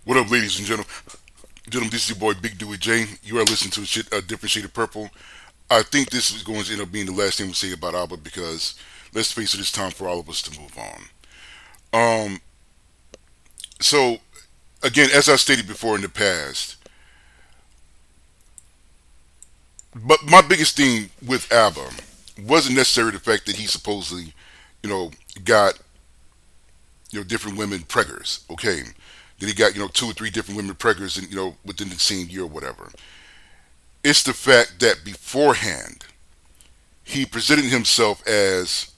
What up, ladies and gentlemen? Gentlemen, this is your boy Big Dewey J. You are listening to a different shade of purple. I think this is going to end up being the last thing we say about Alba because let's face it, it's time for all of us to move on. Um, so again, as I stated before in the past, but my biggest thing with ABBA wasn't necessarily the fact that he supposedly, you know, got different women preggers. Okay, that he got two or three different women preggers, and within the same year or whatever. It's the fact that beforehand he presented himself as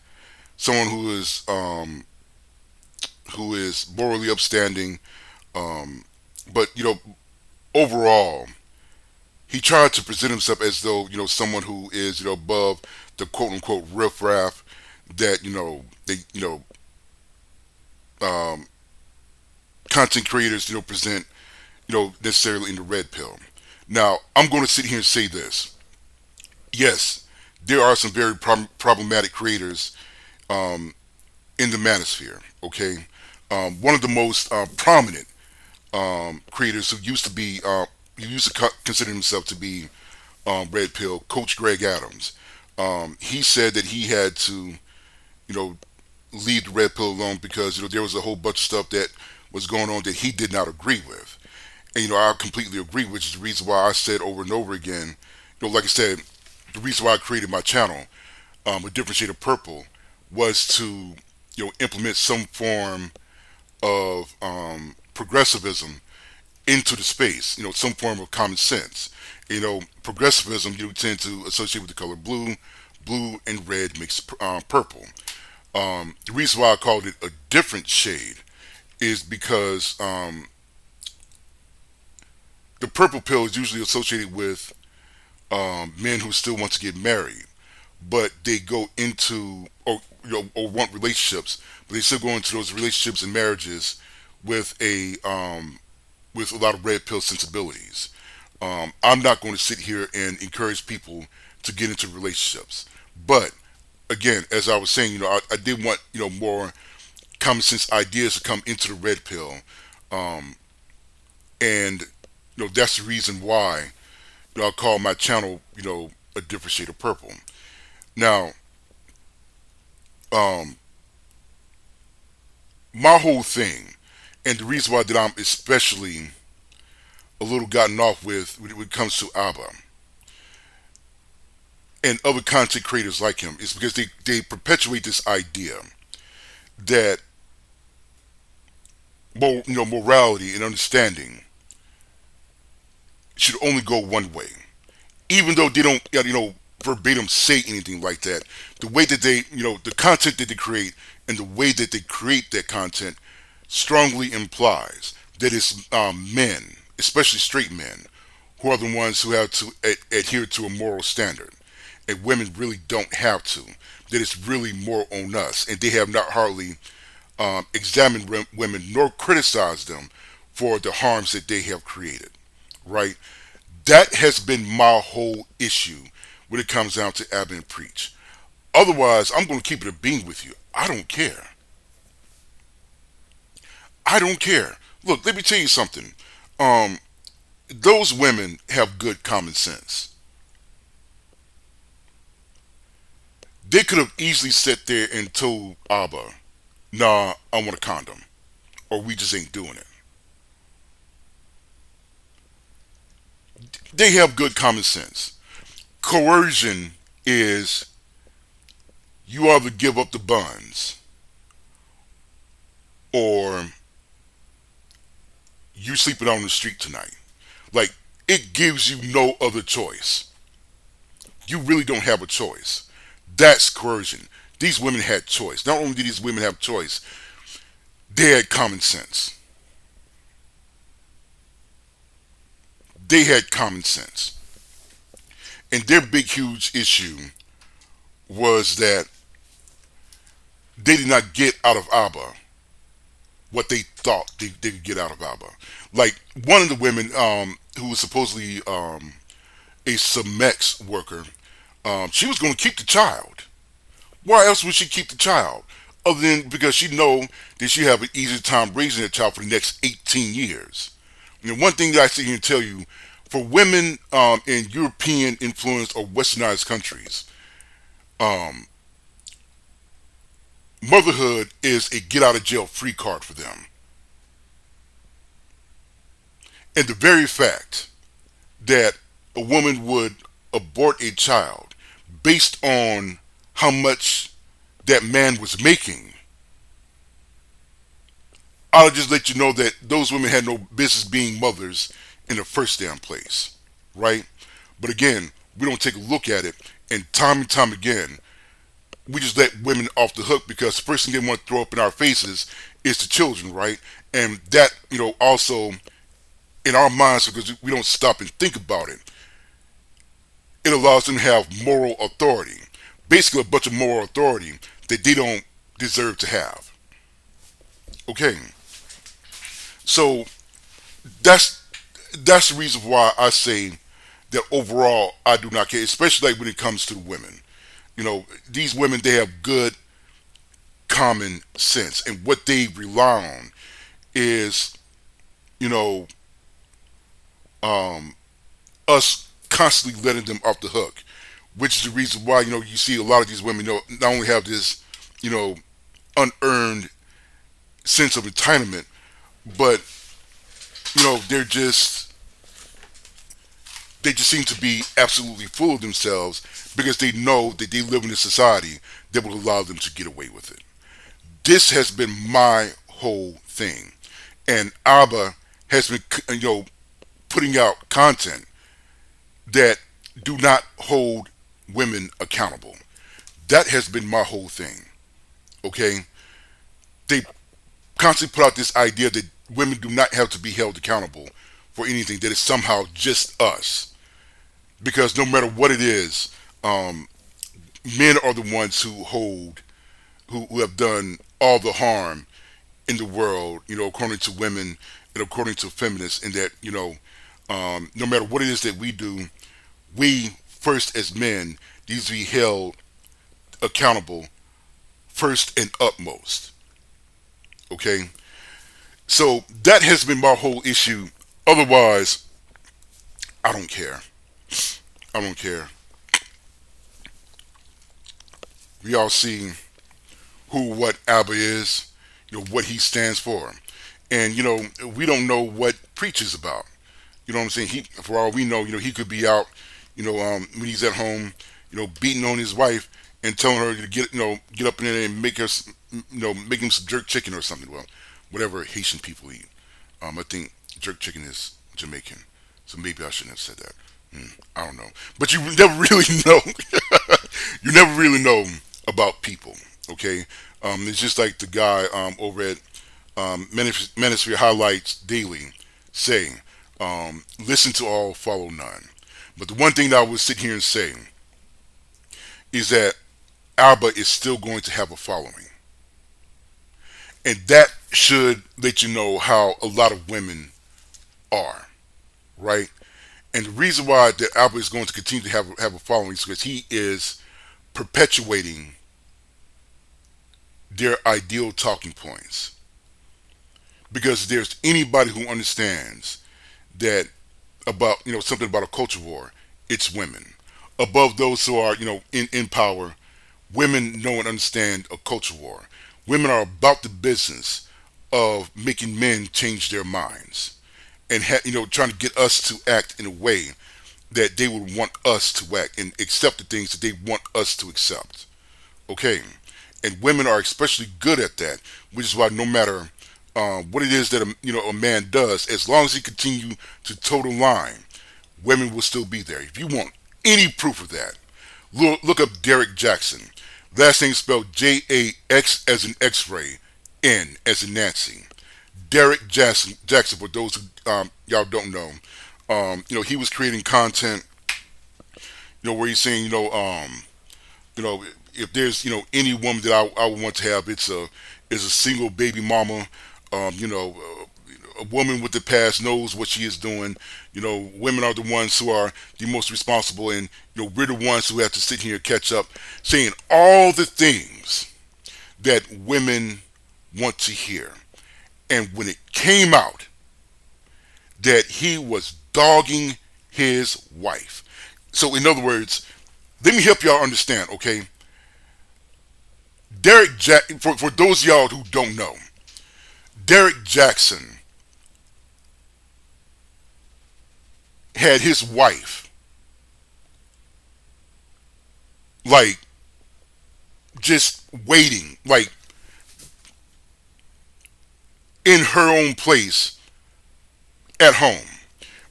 someone who is morally upstanding, um, but overall he tried to present himself as though someone who is above the quote unquote riffraff that they um, content creators present necessarily in the red pill. Now I'm going to sit here and say this: yes, there are some very problematic creators um, in the manosphere. Okay, one of the most prominent creators who used to consider himself to be red pill, Coach Greg Adams. He said that he had to you know leave the red pill alone because there was a whole bunch of stuff that was going on that he did not agree with. And I completely agree, which is the reason why I said over and over again, like I said, the reason why I created my channel, a different shade of purple, was to implement some form of progressivism into the space. Some form of common sense. Progressivism you tend to associate with the color blue. Blue and red makes purple. The reason why I called it a different shade is because the purple pill is usually associated with men who still want to get married, but they go into or want relationships, but they still go into those relationships and marriages with a lot of red pill sensibilities. I'm not going to sit here and encourage people to get into relationships, but again, as I was saying, I did want more common sense ideas to come into the red pill, um, and that's the reason why I call my channel a different shade of purple. Now, um, my whole thing, and the reason why that I'm especially a little gotten off with when it comes to ABBA and other content creators like him is because they perpetuate this idea that morality and understanding should only go one way, even though they don't verbatim say anything like that. The way that they the content that they create and the way that they create that content strongly implies that it's men, especially straight men, who are the ones who have to adhere to a moral standard, and women really don't have to. That it's really more on us, and they have not hardly examined women nor criticized them for the harms that they have created. Right? That has been my whole issue when it comes down to Abba and Preach. Otherwise, I'm going to keep it a bean with you. I don't care. I don't care. Look, let me tell you something. Um, those women have good common sense. They could have easily sat there and told Abba, "Nah, I want a condom," or "We just ain't doing it." They have good common sense. Coercion is you either give up the buns or you sleeping on the street tonight. Like, it gives you no other choice. You really don't have a choice. That's coercion. These women had choice. Not only did these women have choice, they had common sense. They had common sense. And their big, huge issue was that they did not get out of ABBA what they thought they could get out of ABBA. Like, one of the women who was supposedly a Cemex worker, she was going to keep the child. Why else would she keep the child? other than because she know that she have an easier time raising that child for the next 18 years. And one thing that I sit here and tell you, for women in European influenced or westernized countries, um, motherhood is a get out of jail free card for them. And the very fact that a woman would abort a child based on how much that man was making, I'll just let you know that those women had no business being mothers in the first damn place, right? But again, we don't take a look at it, and time again, we just let women off the hook because the first thing they want to throw up in our faces is the children, right? And that, also in our minds, because we don't stop and think about it, it allows them to have moral authority. Basically, a bunch of moral authority that they don't deserve to have. Okay, so that's that's the reason why I say that overall I do not care, especially like when it comes to the women. These women, they have good common sense, and what they rely on is, you know, um, us constantly letting them off the hook, which is the reason why you see a lot of these women not only have this you know unearned sense of entitlement, but they just seem to be absolutely full of themselves because they know that they live in a society that will allow them to get away with it. This has been my whole thing, and ABBA has been putting out content that do not hold women accountable. That has been my whole thing. Okay, they constantly put out this idea that women do not have to be held accountable for anything. That it's somehow just us, because no matter what it is, men are the ones who have done all the harm in the world. According to women and according to feminists, and that no matter what it is that we do, we first as men need to be held accountable first and utmost. Okay, so that has been my whole issue. Otherwise, I don't care. I don't care. We all see what ABBA is, what he stands for, and we don't know what preach is about. You know what I'm saying? For all we know, he could be out, when he's at home, beating on his wife and telling her to get up in there and make him some jerk chicken or something. Well, whatever Haitian people eat. I think jerk chicken is Jamaican, so maybe I shouldn't have said that. I don't know, but you never really know. You never really know about people. Okay, it's just like the guy over at Manosphere Highlights Daily saying, listen to all, follow none. But the one thing that I would sit here and say is that ABBA is still going to have a following. And that should let you know how a lot of women are, right? And the reason why that ABBA is going to continue to have a following is because he is perpetuating their ideal talking points. Because if there's anybody who understands that about something about a culture war, it's women. Above those who are in power, women know and understand a culture war. Women are about the business of making men change their minds, and trying to get us to act in a way that they would want us to act and accept the things that they want us to accept. Okay, and women are especially good at that, which is why no matter what it is that a man does, as long as he continue to toe the line, women will still be there. If you want any proof of that, look up Derek Jackson. Last name spelled Jax as in X-ray, N as in Nancy. Derek Jackson. Jackson. For those who y'all don't know, he was creating content, where he's saying, if there's any woman that I would want to have, it's a single baby mama. A woman with the past knows what she is doing. Women are the ones who are the most responsible, and we're the ones who have to sit here and catch up, saying all the things that women want to hear. And when it came out that he was dogging his wife. So, in other words, let me help y'all understand, okay? For those of y'all who don't know, Derek Jackson had his wife, like, just waiting, like, in her own place at home.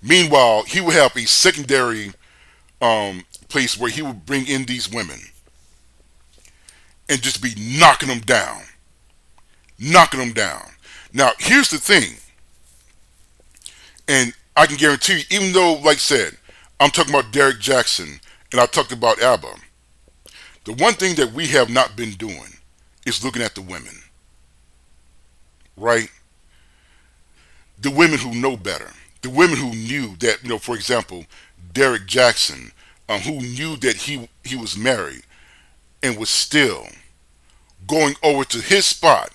Meanwhile, he would have a secondary place where he would bring in these women and just be knocking them down, knocking them down. Now, here's the thing, and I can guarantee you, even though, like I said, I'm talking about Derek Jackson and I talked about ABBA, the one thing that we have not been doing is looking at the women, right? The women who know better, the women who knew that, for example, Derek Jackson, who knew that he was married and was still going over to his spot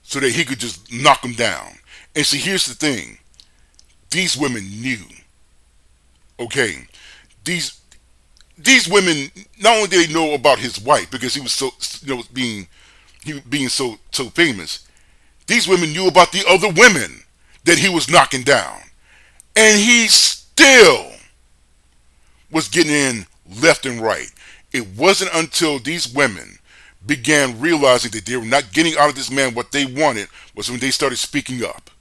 so that he could just knock him down. And see, here's the thing: these women knew. Okay, these these women, not only did they know about his wife because he was so, being so famous. These women knew about the other women that he was knocking down, and he still was getting in left and right. It wasn't until these women began realizing that they were not getting out of this man what they wanted was when they started speaking up.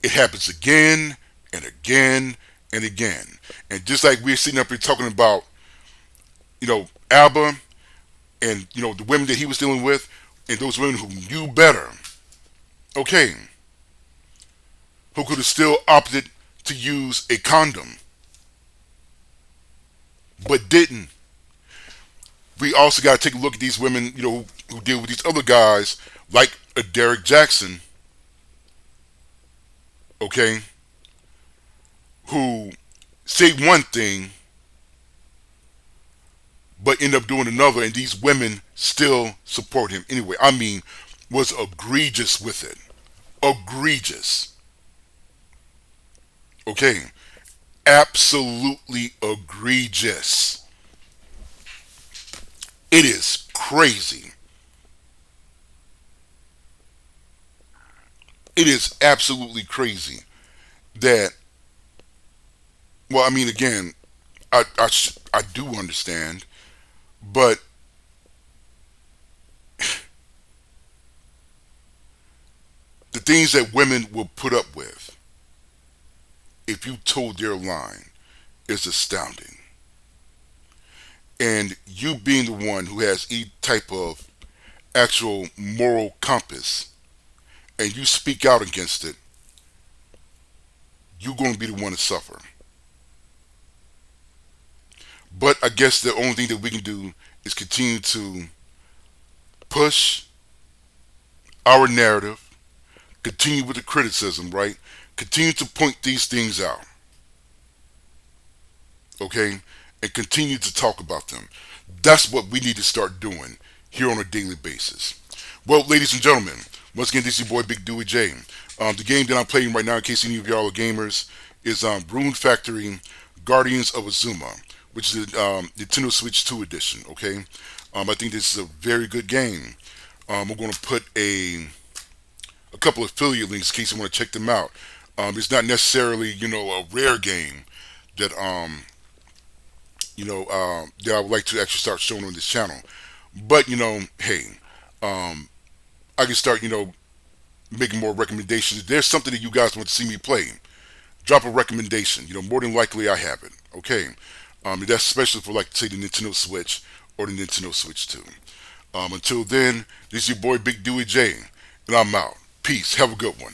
It happens again and again and again. And just like we're sitting up here talking about, ABBA and, the women that he was dealing with and those women who knew better, okay, who could have still opted to use a condom, but didn't. We also got to take a look at these women, who deal with these other guys, like a Derek Jackson, okay, who say one thing, but end up doing another, and these women still support him anyway. I mean, was egregious with it. Egregious. Okay. Absolutely egregious. It is crazy. It is absolutely crazy that, well, I mean, again, I do understand, but the things that women will put up with if you told their line is astounding. And you being the one who has any type of actual moral compass and you speak out against it, you're going to be the one to suffer. But I guess the only thing that we can do is continue to push our narrative, continue with the criticism, right? Continue to point these things out, okay? And continue to talk about them. That's what we need to start doing here on a daily basis. Well, ladies and gentlemen, once again, this is your boy Big Dewey J. The game that I'm playing right now, in case any of y'all are gamers, is Rune Factory Guardians of Azuma, which is the Nintendo Switch 2 edition, okay? I think this is a very good game. I'm going to put a couple of affiliate links in case you want to check them out. It's not necessarily, a rare game that, that I would like to actually start showing on this channel. But, hey, I can start, making more recommendations. If there's something that you guys want to see me play, drop a recommendation. More than likely I have it. Okay. And that's especially for, like, say, the Nintendo Switch or the Nintendo Switch 2. Until then, this is your boy Big Dewey J, and I'm out. Peace. Have a good one.